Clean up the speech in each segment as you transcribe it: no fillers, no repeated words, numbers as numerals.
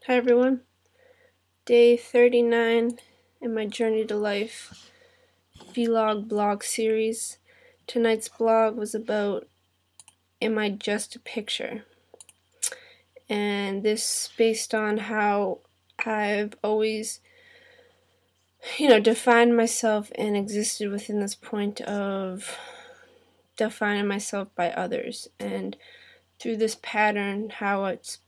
Hi everyone, day 39 in my Journey to Life vlog blog series. Tonight's blog was about, am I just a picture? And this based on how I've always, defined myself and existed within this point of defining myself by others. And through this pattern, how it's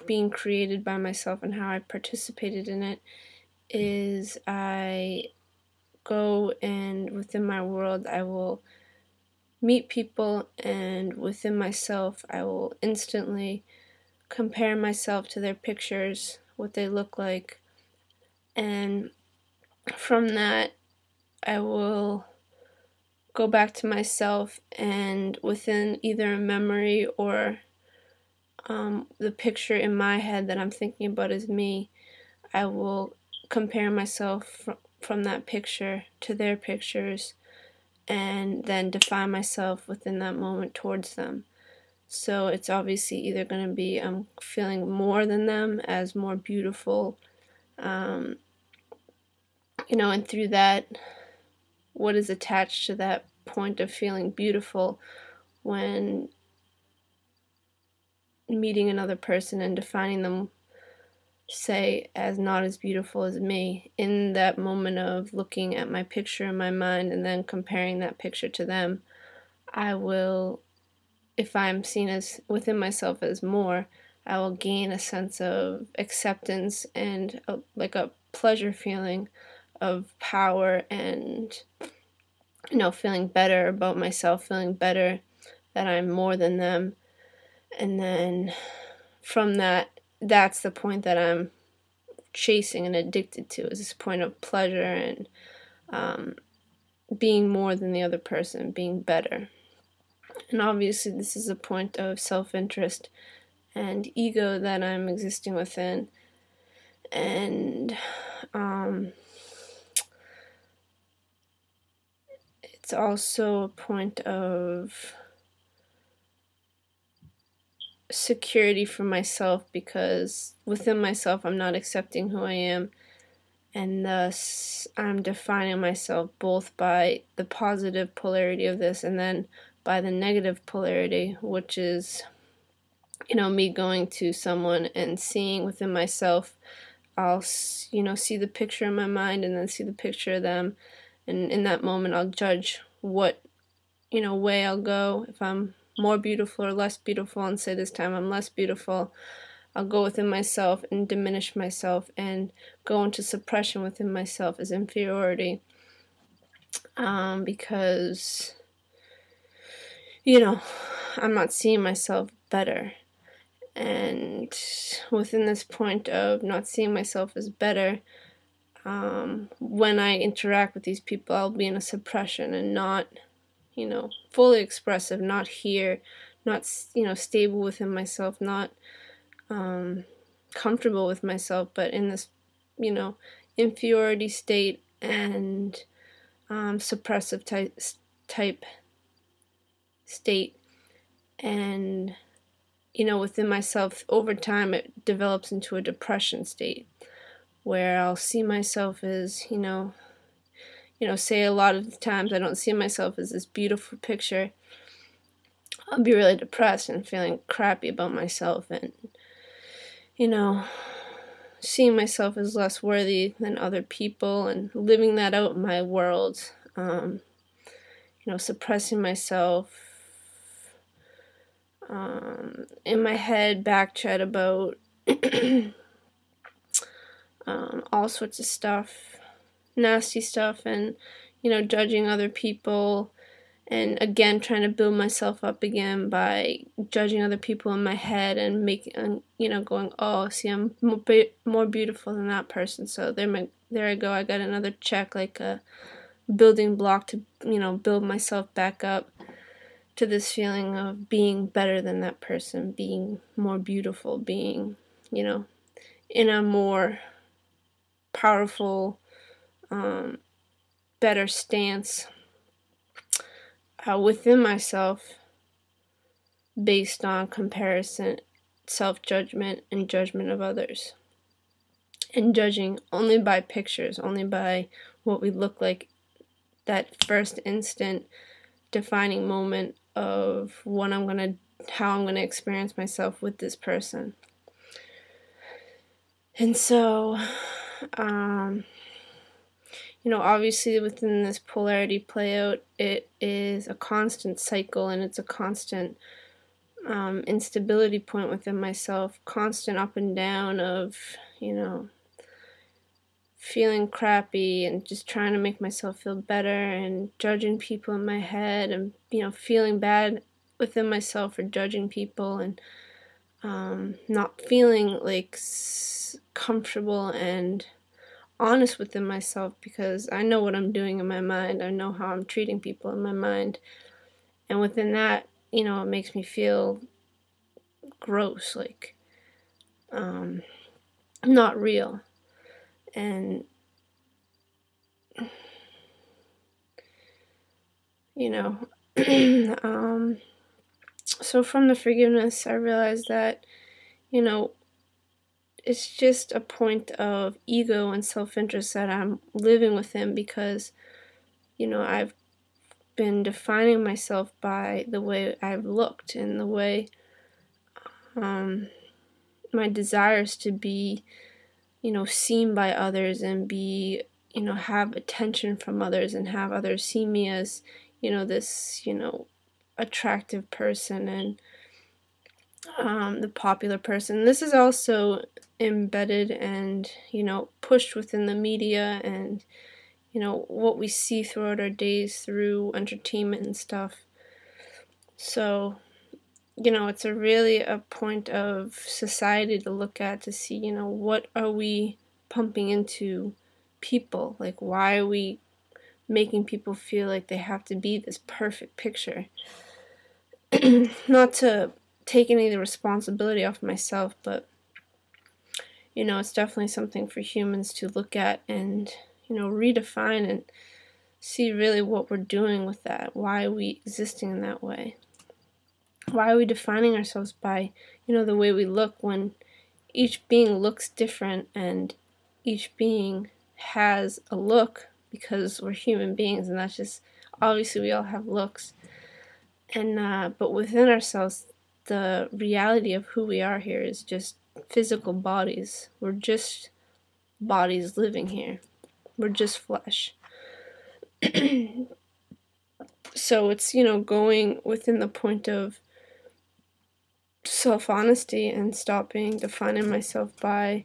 being created by myself and how I participated in it, is I go and within my world I will meet people, and within myself I will instantly compare myself to their pictures, what they look like, and from that I will go back to myself, and within either a memory or the picture in my head that I'm thinking about as me, I will compare myself from that picture to their pictures, and then define myself within that moment towards them. So it's obviously either going to be I'm feeling more than them as more beautiful, and through that, what is attached to that point of feeling beautiful when meeting another person and defining them, say, as not as beautiful as me. In that moment of looking at my picture in my mind and then comparing that picture to them, I will, if I'm seen as within myself as more, I will gain a sense of acceptance and like a pleasure feeling of power, and feeling better about myself, feeling better that I'm more than them. And then from that, that's the point that I'm chasing and addicted to, is this point of pleasure and being more than the other person, being better. And obviously this is a point of self-interest and ego that I'm existing within. And it's also a point of security for myself, because within myself I'm not accepting who I am, and thus I'm defining myself both by the positive polarity of this and then by the negative polarity, which is me going to someone and seeing within myself, I'll see the picture in my mind and then see the picture of them, and in that moment I'll judge what way I'll go, if I'm more beautiful or less beautiful, and say this time I'm less beautiful. I'll go within myself and diminish myself and go into suppression within myself as inferiority, because I'm not seeing myself better. And within this point of not seeing myself as better, when I interact with these people, I'll be in a suppression and not fully expressive, not here, not stable within myself, not comfortable with myself, but in this inferiority state and suppressive type state. And within myself, over time it develops into a depression state where I'll see myself as say a lot of the times I don't see myself as this beautiful picture. I'll be really depressed and feeling crappy about myself, and seeing myself as less worthy than other people, and living that out in my world, suppressing myself, in my head backchat about all sorts of stuff, nasty stuff, and judging other people, and again trying to build myself up again by judging other people in my head and making going, oh, see, I'm more beautiful than that person, so there I go, I got another check, like a building block to build myself back up to this feeling of being better than that person, being more beautiful, being in a more powerful, better stance within myself, based on comparison self-judgment and judgment of others. And judging only by pictures, only by what we look like, that first instant defining moment of how I'm gonna experience myself with this person. And so, obviously within this polarity play out, it is a constant cycle, and it's a constant instability point within myself, constant up and down of, feeling crappy and just trying to make myself feel better, and judging people in my head, and feeling bad within myself for judging people, and not feeling like comfortable and honest within myself, because I know what I'm doing in my mind, I know how I'm treating people in my mind, and within that, it makes me feel gross, like not real. And so from the forgiveness, I realized that it's just a point of ego and self-interest that I'm living within, because I've been defining myself by the way I've looked, and the way my desires to be seen by others, and be have attention from others, and have others see me as this attractive person, and the popular person. This is also embedded and pushed within the media, and what we see throughout our days through entertainment and stuff. So it's really a point of society to look at, to see what are we pumping into people, like why are we making people feel like they have to be this perfect picture. Not to take any of the responsibility off myself, but it's definitely something for humans to look at and redefine, and see really what we're doing with that. Why are we existing in that way? Why are we defining ourselves by the way we look, when each being looks different, and each being has a look, because we're human beings, and that's just, obviously we all have looks, and but within ourselves, the reality of who we are here is just physical bodies. We're just bodies living here. We're just flesh. So it's going within the point of self-honesty, and stopping defining myself by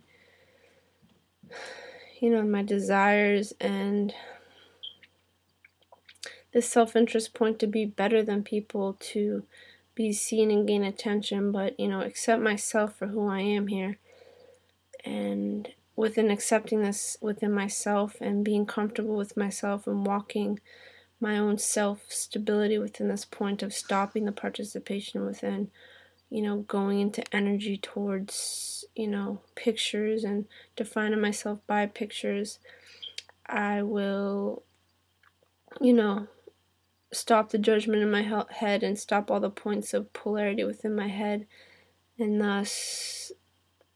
my desires, and this self-interest point to be better than people, to be seen and gain attention, but accept myself for who I am here. And within accepting this within myself, and being comfortable with myself, and walking my own self-stability within this point of stopping the participation within going into energy towards pictures, and defining myself by pictures, I will stop the judgment in my head, and stop all the points of polarity within my head, and thus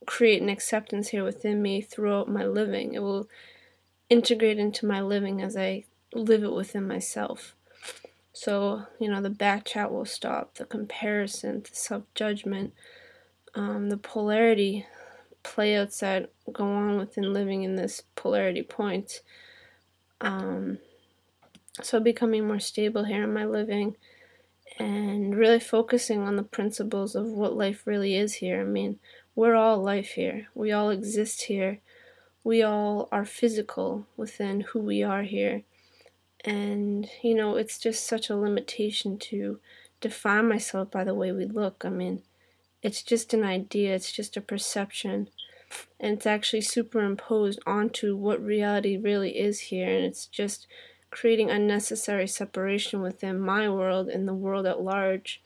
create an acceptance here within me throughout my living. It will integrate into my living as I live it within myself. So the back chat will stop, the comparison, the self-judgment, the polarity playouts that go on within living in this polarity point. So becoming more stable here in my living, and really focusing on the principles of what life really is here. I mean, we're all life here. We all exist here. We all are physical within who we are here. And, it's just such a limitation to define myself by the way we look. I mean, it's just an idea, it's just a perception, and it's actually superimposed onto what reality really is here, and it's just creating unnecessary separation within my world and the world at large.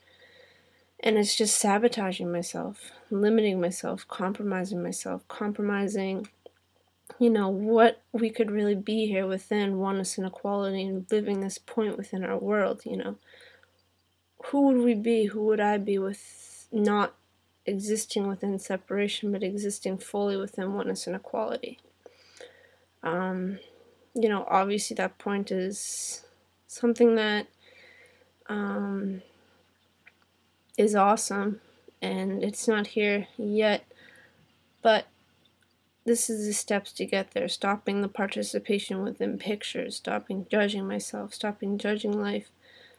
And it's just sabotaging myself, limiting myself, compromising what we could really be here within oneness and equality, and living this point within our world. Who would we be? Who would I be with not existing within separation, but existing fully within oneness and equality. You know, obviously that point is something that is awesome, and it's not here yet, but this is the steps to get there. Stopping the participation within pictures, stopping judging myself, stopping judging life,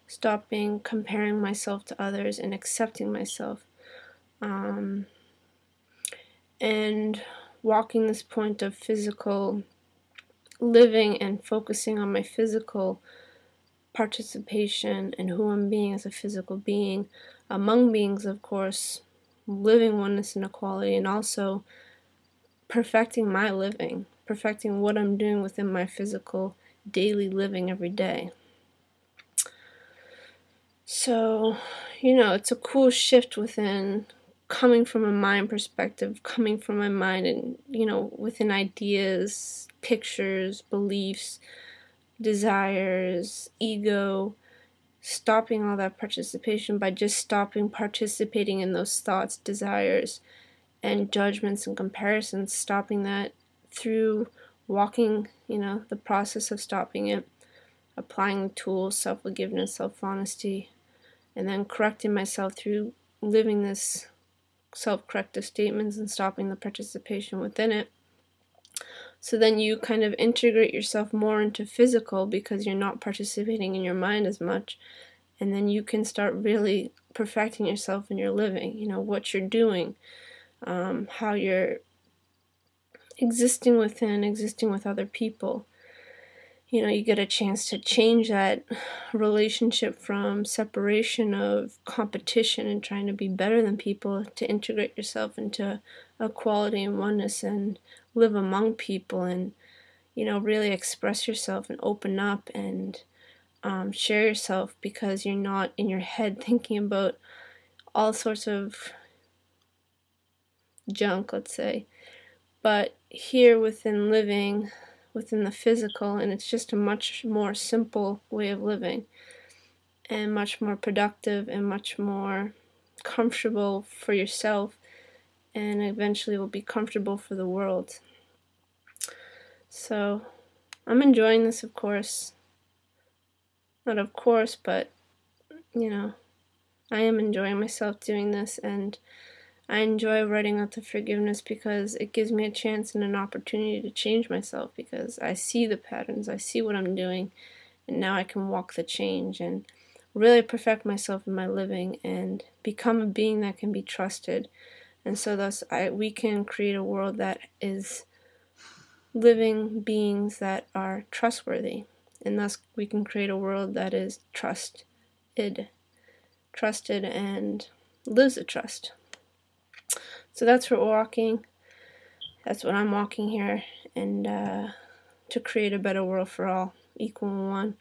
stopping comparing myself to others, and accepting myself. And walking this point of physical living and focusing on my physical participation and who I'm being as a physical being, among beings, of course, living oneness and equality, and also perfecting my living, perfecting what I'm doing within my physical daily living every day. So, you know, it's a cool shift within coming from a mind perspective, coming from my mind and, you know, within ideas, pictures, beliefs, desires, ego, stopping all that participation by just stopping participating in those thoughts, desires, and judgments and comparisons, stopping that through walking, you know, the process of stopping it, applying the tools, self-forgiveness, self-honesty, and then correcting myself through living this self-corrective statements and stopping the participation within it. So then you kind of integrate yourself more into physical because you're not participating in your mind as much, and then you can start really perfecting yourself in your living, you know, what you're doing, how you're existing within, existing with other people. You know, you get a chance to change that relationship from separation of competition and trying to be better than people to integrate yourself into equality and oneness and live among people and, you know, really express yourself and open up and share yourself, because you're not in your head thinking about all sorts of junk, let's say. But here within living within the physical, and it's just a much more simple way of living and much more productive and much more comfortable for yourself, and eventually will be comfortable for the world. So I'm enjoying this, of course. Not of course, but you know, I am enjoying myself doing this, and I enjoy writing out the forgiveness because it gives me a chance and an opportunity to change myself, because I see the patterns, I see what I'm doing, and now I can walk the change and really perfect myself in my living and become a being that can be trusted. And so thus we can create a world that is living beings that are trustworthy, and thus we can create a world that is trusted and lives a trust. So that's what we're walking. That's what I'm walking here, and to create a better world for all, equal and one,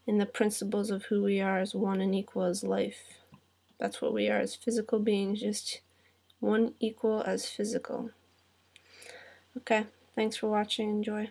in the principles of who we are as one and equal as life. That's what we are as physical beings, just one equal as physical. Okay, thanks for watching. Enjoy.